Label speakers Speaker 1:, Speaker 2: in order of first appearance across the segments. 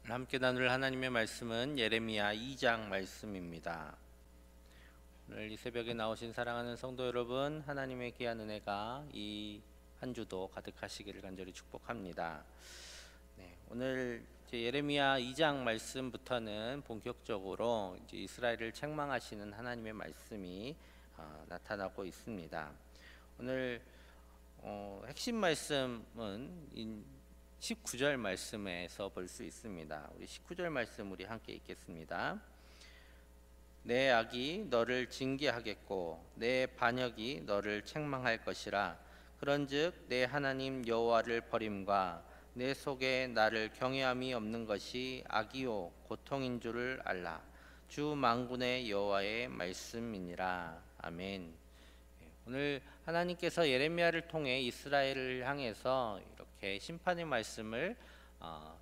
Speaker 1: 함께 나눌 하나님의 말씀은 예레미야 2장 말씀입니다. 오늘 이 새벽에 나오신 사랑하는 성도 여러분, 하나님의 귀한 은혜가 이 한 주도 가득하시기를 간절히 축복합니다. 오늘 예레미야 2장 말씀부터는 본격적으로 이스라엘을 책망하시는 하나님의 말씀이 나타나고 있습니다. 오늘 핵심 말씀은 19절 말씀에서 볼 수 있습니다. 우리 19절 말씀 우리 함께 읽겠습니다. 내 악이 너를 징계하겠고 내 반역이 너를 책망할 것이라. 그런즉 내 하나님 여호와를 버림과 내 속에 나를 경외함이 없는 것이 악이요 고통인 줄을 알라. 주 만군의 여호와의 말씀이니라. 아멘. 오늘 하나님께서 예레미야를 통해 이스라엘을 향해서 이렇게 심판의 말씀을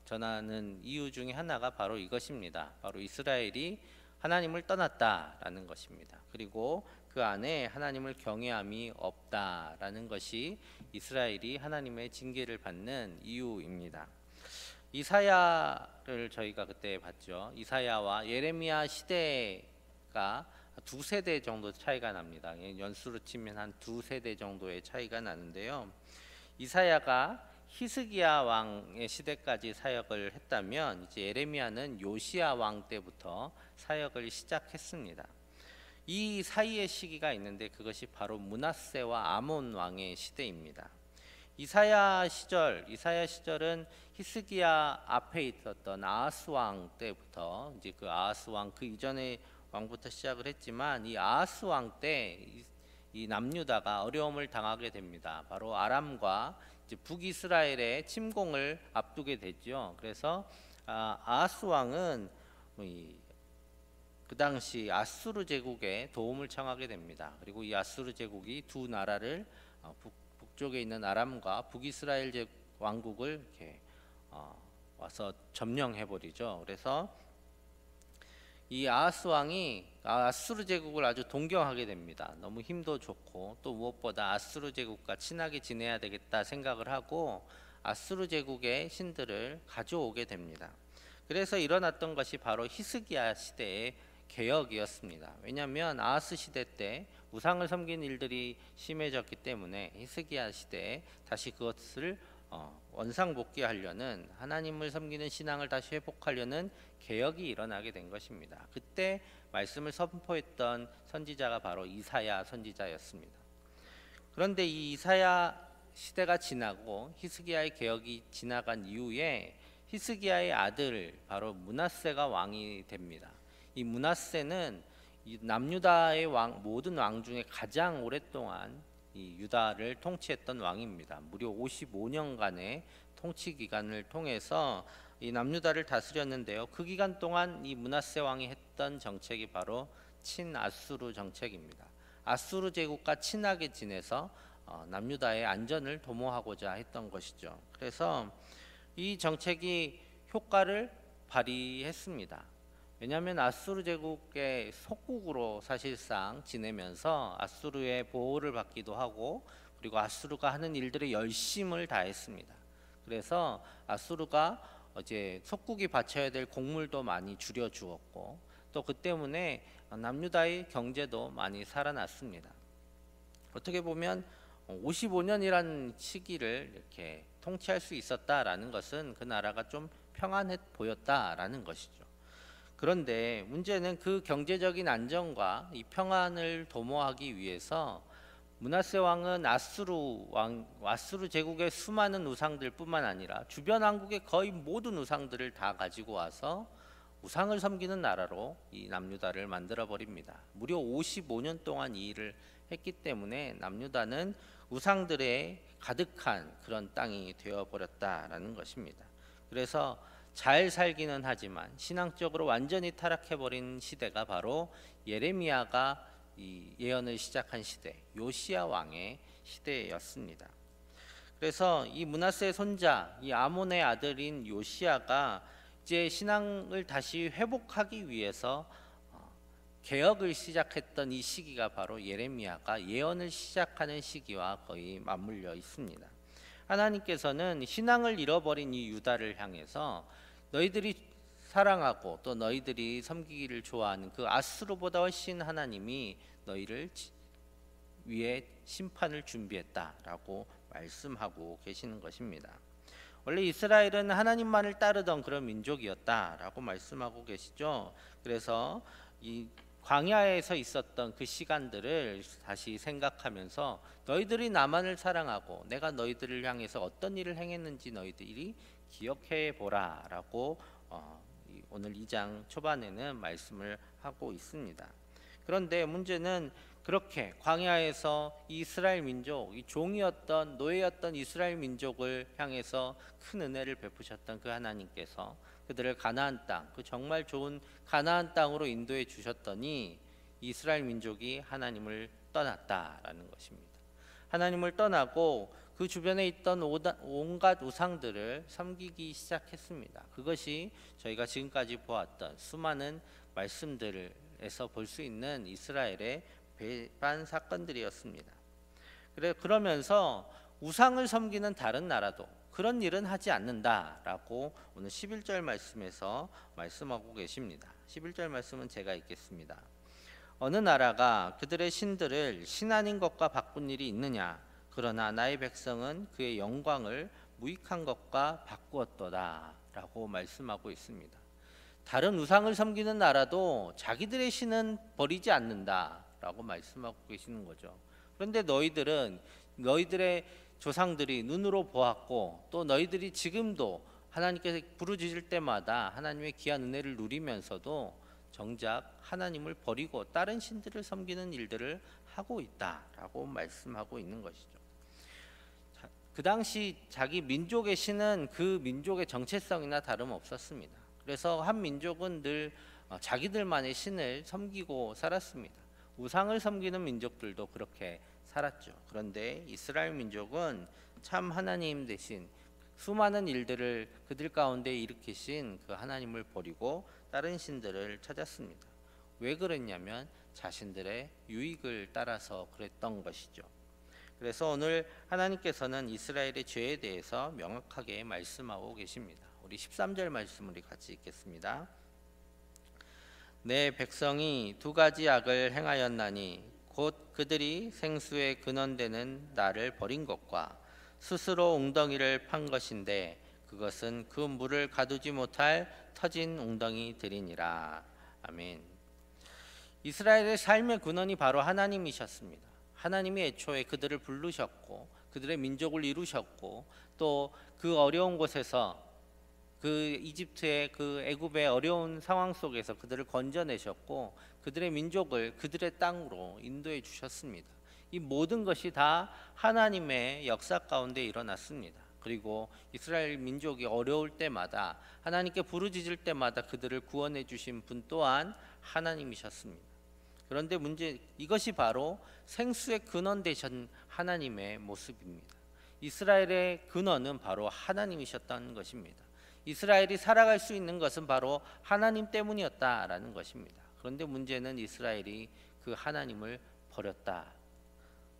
Speaker 1: 전하는 이유 중에 하나가 바로 이것입니다. 바로 이스라엘이 하나님을 떠났다라는 것입니다. 그리고 그 안에 하나님을 경외함이 없다라는 것이 이스라엘이 하나님의 징계를 받는 이유입니다. 이사야를 저희가 그때 봤죠. 이사야와 예레미야 시대가 두 세대 정도 차이가 납니다. 연수로 치면 한 두 세대 정도의 차이가 나는데요. 이사야가 히스기야 왕의 시대까지 사역을 했다면 이제 예레미야는 요시야 왕 때부터 사역을 시작했습니다. 이 사이의 시기가 있는데 그것이 바로 므낫세와 아몬 왕의 시대입니다. 이사야 시절은 히스기야 앞에 있었던 아하스 왕 때부터 이제 그 아하스 왕 그 이전의 왕부터 시작을 했지만 이 아하스 왕 때 이 남유다가 어려움을 당하게 됩니다. 바로 아람과 이제 북이스라엘의 침공을 앞두게 되죠. 그래서 아하스 왕은 그 당시 아수르 제국에 도움을 청하게 됩니다. 그리고 이 아수르 제국이 두 나라를 북쪽에 있는 아람과 북이스라엘 왕국을 이렇게 와서 점령해 버리죠. 그래서 이 아하스 왕이 아수르 제국을 아주 동경하게 됩니다. 너무 힘도 좋고 또 무엇보다 아수르 제국과 친하게 지내야 되겠다 생각을 하고 아수르 제국의 신들을 가져오게 됩니다. 그래서 일어났던 것이 바로 히스기야 시대의 개혁이었습니다. 왜냐하면 아하스 시대 때 우상을 섬긴 일들이 심해졌기 때문에 히스기야 시대에 다시 그것을 원상복귀하려는, 하나님을 섬기는 신앙을 다시 회복하려는 개혁이 일어나게 된 것입니다. 그때 말씀을 선포했던 선지자가 바로 이사야 선지자였습니다. 그런데 이 이사야 시대가 지나고 히스기야의 개혁이 지나간 이후에 히스기야의 아들 바로 므낫세가 왕이 됩니다. 이 므낫세는 이 남유다의 모든 왕 중에 가장 오랫동안 이 유다를 통치했던 왕입니다. 무려 55년간의 통치 기간을 통해서 이 남유다를 다스렸는데요. 그 기간 동안 이 므낫세 왕이 했던 정책이 바로 친아수르 정책입니다. 아수르 제국과 친하게 지내서 남유다의 안전을 도모하고자 했던 것이죠. 그래서 이 정책이 효과를 발휘했습니다. 왜냐하면 아수르 제국의 속국으로 사실상 지내면서 아수르의 보호를 받기도 하고, 그리고 아수르가 하는 일들에 열심을 다했습니다. 그래서 아수르가 이제 속국이 바쳐야 될 곡물도 많이 줄여 주었고, 또 그 때문에 남유다의 경제도 많이 살아났습니다. 어떻게 보면 55년이라는 시기를 이렇게 통치할 수 있었다라는 것은 그 나라가 좀 평안해 보였다라는 것이죠. 그런데 문제는 그 경제적인 안정과 이 평안을 도모하기 위해서 므낫세 왕은 아수르 제국의 수많은 우상들뿐만 아니라 주변 왕국의 거의 모든 우상들을 다 가지고 와서 우상을 섬기는 나라로 이 남유다를 만들어 버립니다. 무려 55년 동안 이 일을 했기 때문에 남유다는 우상들에 가득한 그런 땅이 되어 버렸다라는 것입니다. 그래서 잘 살기는 하지만 신앙적으로 완전히 타락해버린 시대가 바로 예레미야가 이 예언을 시작한 시대, 요시야 왕의 시대였습니다. 그래서 이 므낫세의 손자, 이 아몬의 아들인 요시야가 이제 신앙을 다시 회복하기 위해서 개혁을 시작했던 이 시기가 바로 예레미야가 예언을 시작하는 시기와 거의 맞물려 있습니다. 하나님께서는 신앙을 잃어버린 이 유다를 향해서 너희들이 사랑하고 또 너희들이 섬기기를 좋아하는 그 아수르보다 훨씬 하나님이 너희를 위해 심판을 준비했다라고 말씀하고 계시는 것입니다. 원래 이스라엘은 하나님만을 따르던 그런 민족이었다라고 말씀하고 계시죠. 그래서 이 광야에서 있었던 그 시간들을 다시 생각하면서 너희들이 나만을 사랑하고 내가 너희들을 향해서 어떤 일을 행했는지 너희들이 기억해 보라라고 오늘 2장 초반에는 말씀을 하고 있습니다. 그런데 문제는 그렇게 광야에서 이스라엘 민족, 이 종이었던 노예였던 이스라엘 민족을 향해서 큰 은혜를 베푸셨던 그 하나님께서 그들을 가나안 땅, 그 정말 좋은 가나안 땅으로 인도해 주셨더니 이스라엘 민족이 하나님을 떠났다라는 것입니다. 하나님을 떠나고 그 주변에 있던 온갖 우상들을 섬기기 시작했습니다. 그것이 저희가 지금까지 보았던 수많은 말씀들에서 볼 수 있는 이스라엘의 배반 사건들이었습니다. 그러면서 우상을 섬기는 다른 나라도 그런 일은 하지 않는다라고 오늘 11절 말씀에서 말씀하고 계십니다. 11절 말씀은 제가 읽겠습니다. 어느 나라가 그들의 신들을 신 아닌 것과 바꾼 일이 있느냐? 그러나 나의 백성은 그의 영광을 무익한 것과 바꾸었도다 라고 말씀하고 있습니다. 다른 우상을 섬기는 나라도 자기들의 신은 버리지 않는다라고 말씀하고 계시는 거죠. 그런데 너희들은 너희들의 조상들이 눈으로 보았고 또 너희들이 지금도 하나님께서 부르짖을 때마다 하나님의 귀한 은혜를 누리면서도 정작 하나님을 버리고 다른 신들을 섬기는 일들을 하고 있다라고 말씀하고 있는 것이죠. 그 당시 자기 민족의 신은 그 민족의 정체성이나 다름없었습니다. 그래서 한 민족은 늘 자기들만의 신을 섬기고 살았습니다. 우상을 섬기는 민족들도 그렇게 살았죠. 그런데 이스라엘 민족은 참 하나님 대신 수많은 일들을 그들 가운데 일으키신 그 하나님을 버리고 다른 신들을 찾았습니다. 왜 그랬냐면 자신들의 유익을 따라서 그랬던 것이죠. 그래서 오늘 하나님께서는 이스라엘의 죄에 대해서 명확하게 말씀하고 계십니다. 우리 13절 말씀 우리 같이 읽겠습니다. 내 백성이 두 가지 악을 행하였나니 곧 그들이 생수의 근원되는 나를 버린 것과 스스로 웅덩이를 판 것인데 그것은 그 물을 가두지 못할 터진 웅덩이들이니라. 아멘. 이스라엘의 삶의 근원이 바로 하나님이셨습니다. 하나님이 애초에 그들을 부르셨고 그들의 민족을 이루셨고 또 그 어려운 곳에서 그 이집트의 그 애굽의 어려운 상황 속에서 그들을 건져내셨고 그들의 민족을 그들의 땅으로 인도해 주셨습니다. 이 모든 것이 다 하나님의 역사 가운데 일어났습니다. 그리고 이스라엘 민족이 어려울 때마다 하나님께 부르짖을 때마다 그들을 구원해 주신 분 또한 하나님이셨습니다. 그런데 문제 이것이 바로 생수의 근원 되신 하나님의 모습입니다. 이스라엘의 근원은 바로 하나님이셨다는 것입니다. 이스라엘이 살아갈 수 있는 것은 바로 하나님 때문이었다라는 것입니다. 그런데 문제는 이스라엘이 그 하나님을 버렸다.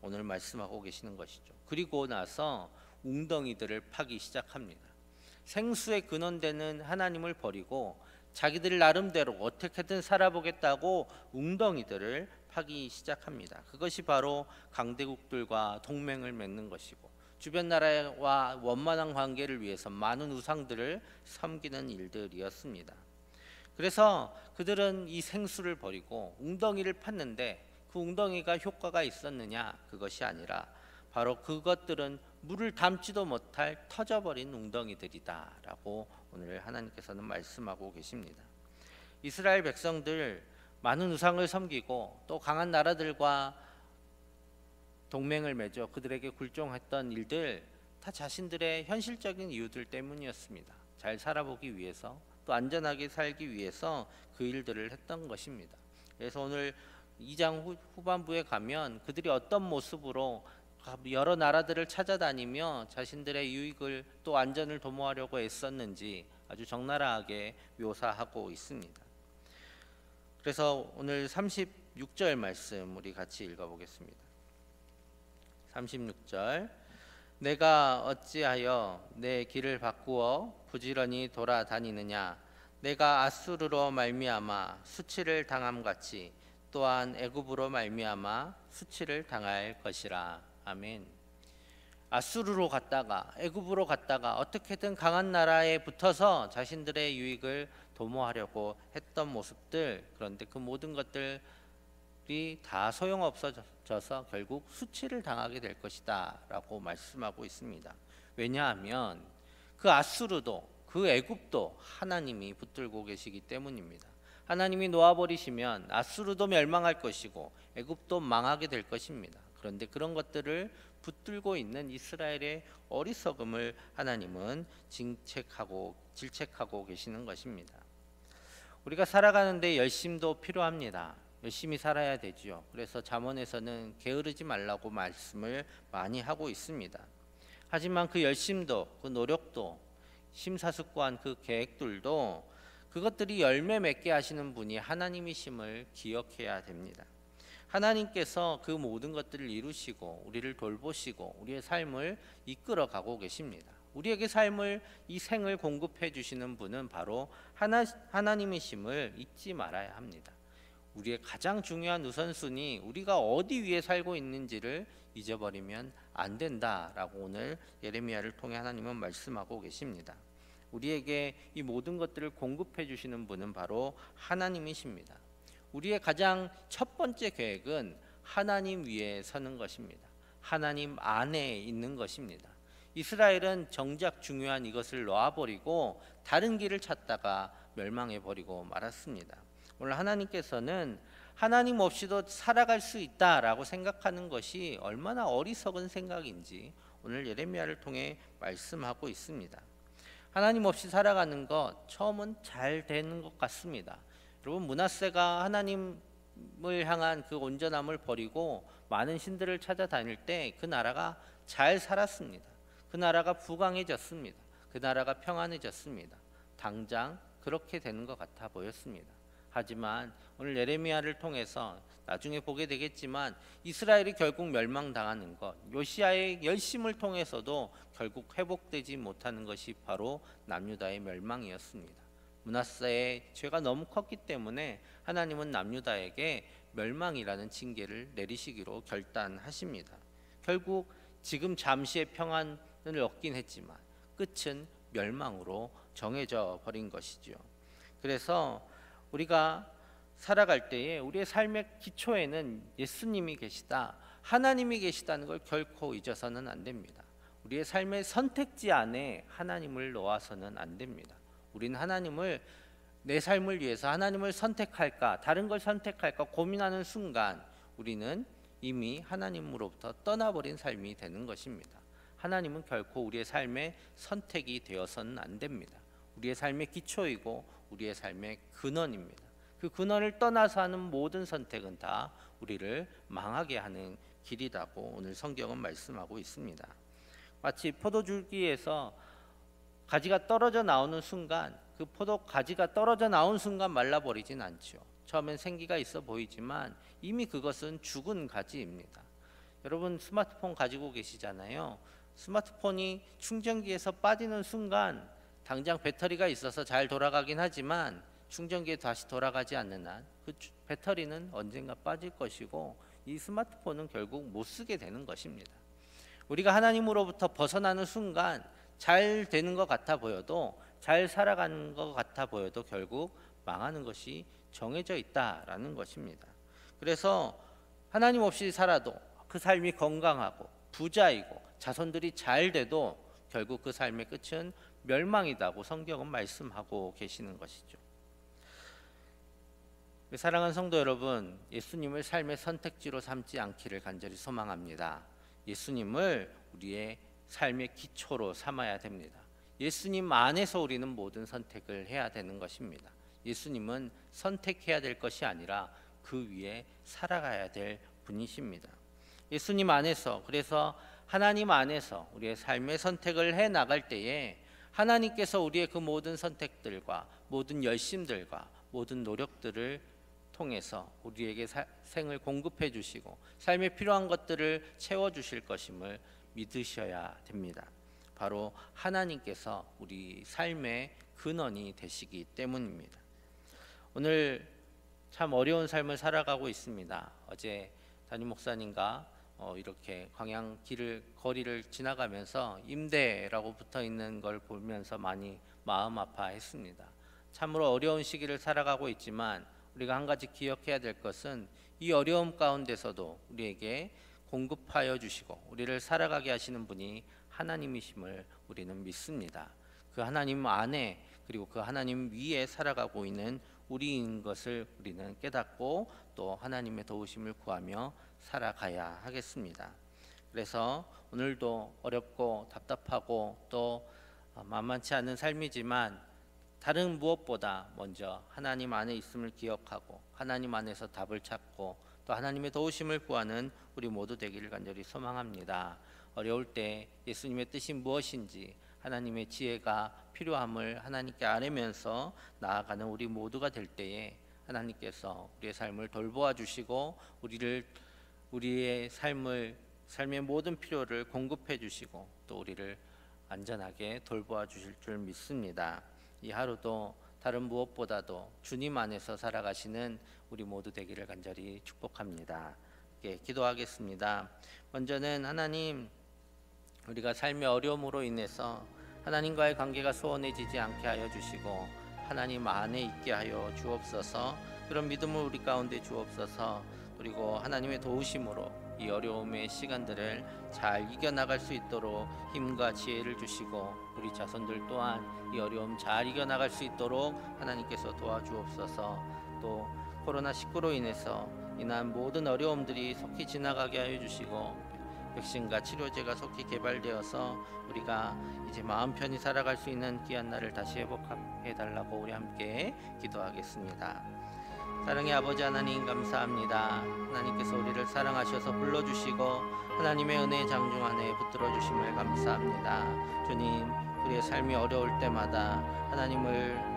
Speaker 1: 오늘 말씀하고 계시는 것이죠. 그리고 나서 웅덩이들을 파기 시작합니다. 생수의 근원되는 하나님을 버리고 자기들 나름대로 어떻게든 살아보겠다고 웅덩이들을 파기 시작합니다. 그것이 바로 강대국들과 동맹을 맺는 것이고 주변 나라와 원만한 관계를 위해서 많은 우상들을 섬기는 일들이었습니다. 그래서 그들은 이 생수를 버리고 웅덩이를 팠는데 그 웅덩이가 효과가 있었느냐? 그것이 아니라 바로 그것들은 물을 담지도 못할 터져버린 웅덩이들이다라고 오늘 하나님께서는 말씀하고 계십니다. 이스라엘 백성들 많은 우상을 섬기고 또 강한 나라들과 동맹을 맺어 그들에게 굴종했던 일들 다 자신들의 현실적인 이유들 때문이었습니다. 잘 살아보기 위해서 또 안전하게 살기 위해서 그 일들을 했던 것입니다. 그래서 오늘 2장 후반부에 가면 그들이 어떤 모습으로 여러 나라들을 찾아다니며 자신들의 유익을 또 안전을 도모하려고 애썼는지 아주 적나라하게 묘사하고 있습니다. 그래서 오늘 36절 말씀 우리 같이 읽어보겠습니다. 36절 내가 어찌하여 내 길을 바꾸어 부지런히 돌아다니느냐 내가 아수르로 말미암아 수치를 당함 같이 또한 애굽으로 말미암아 수치를 당할 것이라. 아멘. 아수르로 갔다가 애굽으로 갔다가 어떻게든 강한 나라에 붙어서 자신들의 유익을 도모하려고 했던 모습들, 그런데 그 모든 것들이 다 소용없어져서 결국 수치를 당하게 될 것이다 라고 말씀하고 있습니다. 왜냐하면 그 아수르도 그 애굽도 하나님이 붙들고 계시기 때문입니다. 하나님이 놓아버리시면 아수르도 멸망할 것이고 애굽도 망하게 될 것입니다. 그런데 그런 것들을 붙들고 있는 이스라엘의 어리석음을 하나님은 질책하고 계시는 것입니다. 우리가 살아가는데 열심도 필요합니다. 열심히 살아야 되지요. 그래서 잠언에서는 게으르지 말라고 말씀을 많이 하고 있습니다. 하지만 그 열심도, 그 노력도, 심사숙고한 그 계획들도 그것들이 열매 맺게 하시는 분이 하나님이심을 기억해야 됩니다. 하나님께서 그 모든 것들을 이루시고 우리를 돌보시고 우리의 삶을 이끌어 가고 계십니다. 우리에게 삶을, 이 생을 공급해 주시는 분은 바로 하나님이심을 잊지 말아야 합니다. 우리의 가장 중요한 우선순위, 우리가 어디 위에 살고 있는지를 잊어버리면 안 된다라고 오늘 예레미야를 통해 하나님은 말씀하고 계십니다. 우리에게 이 모든 것들을 공급해 주시는 분은 바로 하나님이십니다. 우리의 가장 첫 번째 계획은 하나님 위에 서는 것입니다. 하나님 안에 있는 것입니다. 이스라엘은 정작 중요한 이것을 놓아버리고 다른 길을 찾다가 멸망해버리고 말았습니다. 오늘 하나님께서는 하나님 없이도 살아갈 수 있다라고 생각하는 것이 얼마나 어리석은 생각인지 오늘 예레미야를 통해 말씀하고 있습니다. 하나님 없이 살아가는 것 처음은 잘 되는 것 같습니다. 여러분, 므낫세가 하나님을 향한 그 온전함을 버리고 많은 신들을 찾아다닐 때 그 나라가 잘 살았습니다. 그 나라가 부강해졌습니다. 그 나라가 평안해졌습니다. 당장 그렇게 되는 것 같아 보였습니다. 하지만 오늘 예레미야를 통해서 나중에 보게 되겠지만 이스라엘이 결국 멸망당하는 것, 요시야의 열심을 통해서도 결국 회복되지 못하는 것이 바로 남유다의 멸망이었습니다. 므낫세의 죄가 너무 컸기 때문에 하나님은 남유다에게 멸망이라는 징계를 내리시기로 결단하십니다. 결국 지금 잠시의 평안을 얻긴 했지만 끝은 멸망으로 정해져 버린 것이죠. 그래서 우리가 살아갈 때에 우리의 삶의 기초에는 예수님이 계시다, 하나님이 계시다는 걸 결코 잊어서는 안 됩니다. 우리의 삶의 선택지 안에 하나님을 놓아서는 안 됩니다. 우리는 하나님을, 내 삶을 위해서 하나님을 선택할까 다른 걸 선택할까 고민하는 순간 우리는 이미 하나님으로부터 떠나버린 삶이 되는 것입니다. 하나님은 결코 우리의 삶의 선택이 되어서는 안 됩니다. 우리의 삶의 기초이고 우리의 삶의 근원입니다. 그 근원을 떠나서 하는 모든 선택은 다 우리를 망하게 하는 길이라고 오늘 성경은 말씀하고 있습니다. 마치 포도줄기에서 가지가 떨어져 나오는 순간, 그 포도 가지가 떨어져 나온 순간 말라버리진 않죠. 처음엔 생기가 있어 보이지만 이미 그것은 죽은 가지입니다. 여러분, 스마트폰 가지고 계시잖아요. 스마트폰이 충전기에서 빠지는 순간 당장 배터리가 있어서 잘 돌아가긴 하지만 충전기에 다시 돌아가지 않는 한 그 배터리는 언젠가 빠질 것이고 이 스마트폰은 결국 못 쓰게 되는 것입니다. 우리가 하나님으로부터 벗어나는 순간 잘 되는 것 같아 보여도, 잘 살아가는 것 같아 보여도 결국 망하는 것이 정해져 있다라는 것입니다. 그래서 하나님 없이 살아도 그 삶이 건강하고 부자이고 자손들이 잘 돼도 결국 그 삶의 끝은 멸망이라고 성경은 말씀하고 계시는 것이죠. 사랑하는 성도 여러분, 예수님을 삶의 선택지로 삼지 않기를 간절히 소망합니다. 예수님을 우리의 삶의 기초로 삼아야 됩니다. 예수님 안에서 우리는 모든 선택을 해야 되는 것입니다. 예수님은 선택해야 될 것이 아니라 그 위에 살아가야 될 분이십니다. 예수님 안에서, 그래서 하나님 안에서 우리의 삶의 선택을 해 나갈 때에 하나님께서 우리의 그 모든 선택들과 모든 열심들과 모든 노력들을 통해서 우리에게 생을 공급해 주시고 삶에 필요한 것들을 채워 주실 것임을 믿으셔야 됩니다. 바로 하나님께서 우리 삶의 근원이 되시기 때문입니다. 오늘 참 어려운 삶을 살아가고 있습니다. 어제 담임 목사님과 이렇게 광양 거리를 지나가면서 임대라고 붙어 있는 걸 보면서 많이 마음 아파했습니다. 참으로 어려운 시기를 살아가고 있지만 우리가 한 가지 기억해야 될 것은 이 어려움 가운데서도 우리에게 공급하여 주시고 우리를 살아가게 하시는 분이 하나님이심을 우리는 믿습니다. 그 하나님 안에 그리고 그 하나님 위에 살아가고 있는 우리인 것을 우리는 깨닫고 또 하나님의 도우심을 구하며 살아가야 하겠습니다. 그래서 오늘도 어렵고 답답하고 또 만만치 않은 삶이지만 다른 무엇보다 먼저 하나님 안에 있음을 기억하고 하나님 안에서 답을 찾고 또 하나님의 도우심을 구하는 우리 모두 되기를 간절히 소망합니다. 어려울 때 예수님의 뜻이 무엇인지 하나님의 지혜가 필요함을 하나님께 아뢰면서 나아가는 우리 모두가 될 때에 하나님께서 우리의 삶을 돌보아 주시고 우리의 삶의 모든 필요를 공급해 주시고 또 우리를 안전하게 돌보아 주실 줄 믿습니다. 이 하루도 다른 무엇보다도 주님 안에서 살아가시는 우리 모두 되기를 간절히 축복합니다. 기도하겠습니다. 먼저는 하나님, 우리가 삶의 어려움으로 인해서 하나님과의 관계가 소원해지지 않게 하여 주시고 하나님 안에 있게 하여 주옵소서. 그런 믿음을 우리 가운데 주옵소서. 그리고 하나님의 도우심으로 이 어려움의 시간들을 잘 이겨나갈 수 있도록 힘과 지혜를 주시고 우리 자손들 또한 이 어려움 잘 이겨나갈 수 있도록 하나님께서 도와주옵소서. 또 코로나19로 인해서 인한 모든 어려움들이 속히 지나가게 하여 주시고 백신과 치료제가 속히 개발되어서 우리가 이제 마음 편히 살아갈 수 있는 귀한 날을 다시 회복해 달라고 우리 함께 기도하겠습니다. 사랑의 아버지 하나님 감사합니다. 하나님께서 우리를 사랑하셔서 불러주시고 하나님의 은혜의 장중 안에 붙들어 주심을 감사합니다. 주님, 우리의 삶이 어려울 때마다 하나님을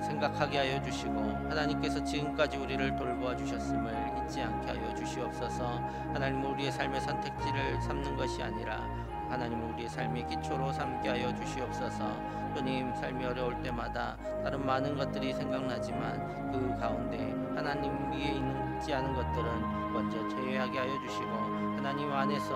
Speaker 1: 생각하게 하여 주시고 하나님께서 지금까지 우리를 돌보아 주셨음을 잊지 않게 하여 주시옵소서. 하나님은 우리의 삶의 선택지를 삼는 것이 아니라 하나님은 우리의 삶의 기초로 삼게 하여 주시옵소서. 주님, 삶이 어려울 때마다 다른 많은 것들이 생각나지만 그 가운데 하나님 위에 있지 않은 것들은 먼저 제외하게 하여 주시고 하나님 안에서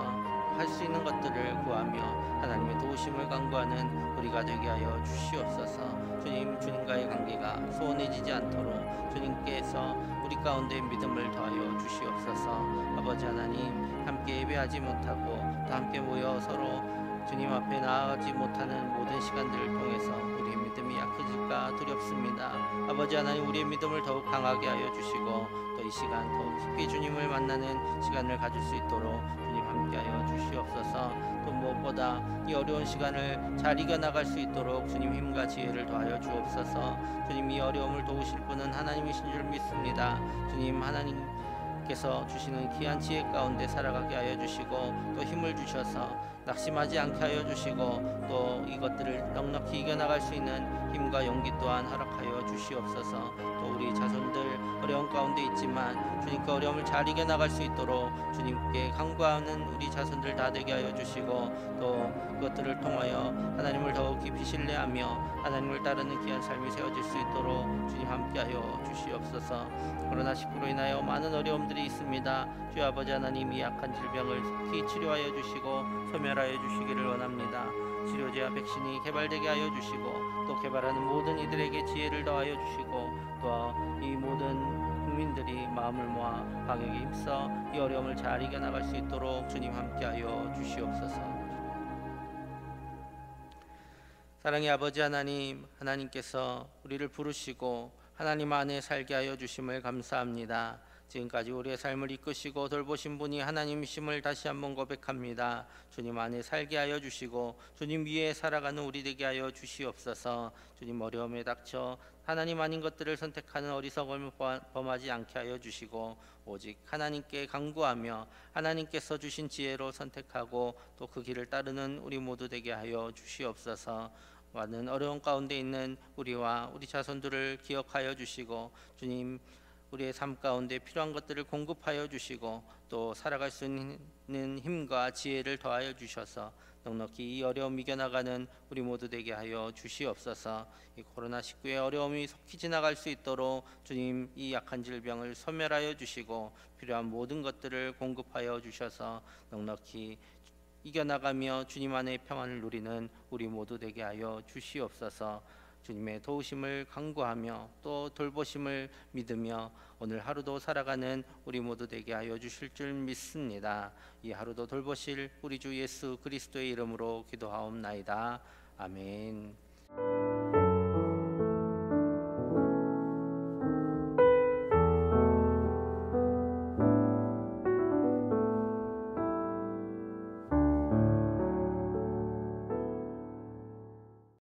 Speaker 1: 할 수 있는 것들을 구하며 하나님의 도우심을 간구하는 우리가 되게 하여 주시옵소서. 주님, 주님과의 관계가 소원해지지 않도록 주님께서 우리 가운데 믿음을 더하여 주시옵소서. 아버지 하나님, 함께 예배하지 못하고 또 함께 모여 서로 주님 앞에 나아가지 못하는 모든 시간들을 통해서 우리의 믿음이 약해질까 두렵습니다. 아버지 하나님, 우리의 믿음을 더욱 강하게 하여 주시고 또 이 시간 더욱 깊이 주님을 만나는 시간을 가질 수 있도록 주님 함께하여 주시옵소서. 또 무엇보다 이 어려운 시간을 잘 이겨나갈 수 있도록 주님 힘과 지혜를 더하여 주옵소서. 주님, 이 어려움을 도우실 분은 하나님이신 줄 믿습니다. 주님, 하나님께서 주시는 귀한 지혜 가운데 살아가게 하여 주시고 또 힘을 주셔서 낙심하지 않게 하여 주시고 또 이것들을 넉넉히 이겨나갈 수 있는 힘과 용기 또한 허락하여 주시옵소서. 또 우리 자손들 어려운 가운데 있지만 주님 그 어려움을 잘 이겨나갈 수 있도록 주님께 간구하는 우리 자손들 다 되게 하여 주시고 또 그것들을 통하여 하나님을 더욱 깊이 신뢰하며 하나님을 따르는 귀한 삶이 세워질 수 있도록 주님 함께하여 주시옵소서. 코로나19로 인하여 많은 어려움들이 있습니다. 주 아버지 하나님, 이 약한 질병을 속히 치료하여 주시고 소멸하여 주시기를 원합니다. 치료제와 백신이 개발되게 하여 주시고 또 개발하는 모든 이들에게 지혜를 더하여 주시고 또 이 모든 국민들이 마음을 모아 방역에 힘써 이 어려움을 잘 이겨나갈 수 있도록 주님 함께하여 주시옵소서. 사랑의 아버지 하나님, 하나님께서 우리를 부르시고 하나님 안에 살게 하여 주심을 감사합니다. 지금까지 우리의 삶을 이끄시고 돌보신 분이 하나님이심을 다시 한번 고백합니다. 주님 안에 살게 하여 주시고 주님 위에 살아가는 우리 되게 하여 주시옵소서. 주님, 어려움에 닥쳐 하나님 아닌 것들을 선택하는 어리석음을 범하지 않게 하여 주시고 오직 하나님께 간구하며 하나님께서 주신 지혜로 선택하고 또 그 길을 따르는 우리 모두 되게 하여 주시옵소서. 많은 어려움 가운데 있는 우리와 우리 자손들을 기억하여 주시고 주님, 우리의 삶 가운데 필요한 것들을 공급하여 주시고 또 살아갈 수 있는 힘과 지혜를 더하여 주셔서 넉넉히 이 어려움 이겨나가는 우리 모두 되게 하여 주시옵소서. 이 코로나19의 어려움이 속히 지나갈 수 있도록 주님 이 약한 질병을 소멸하여 주시고 필요한 모든 것들을 공급하여 주셔서 넉넉히 이겨나가며 주님 안의 평안을 누리는 우리 모두 되게 하여 주시옵소서. 주님의 도우심을 간구하며 또 돌보심을 믿으며 오늘 하루도 살아가는 우리 모두 되게 하여 주실 줄 믿습니다. 이 하루도 돌보실 우리 주 예수 그리스도의 이름으로 기도하옵나이다. 아멘.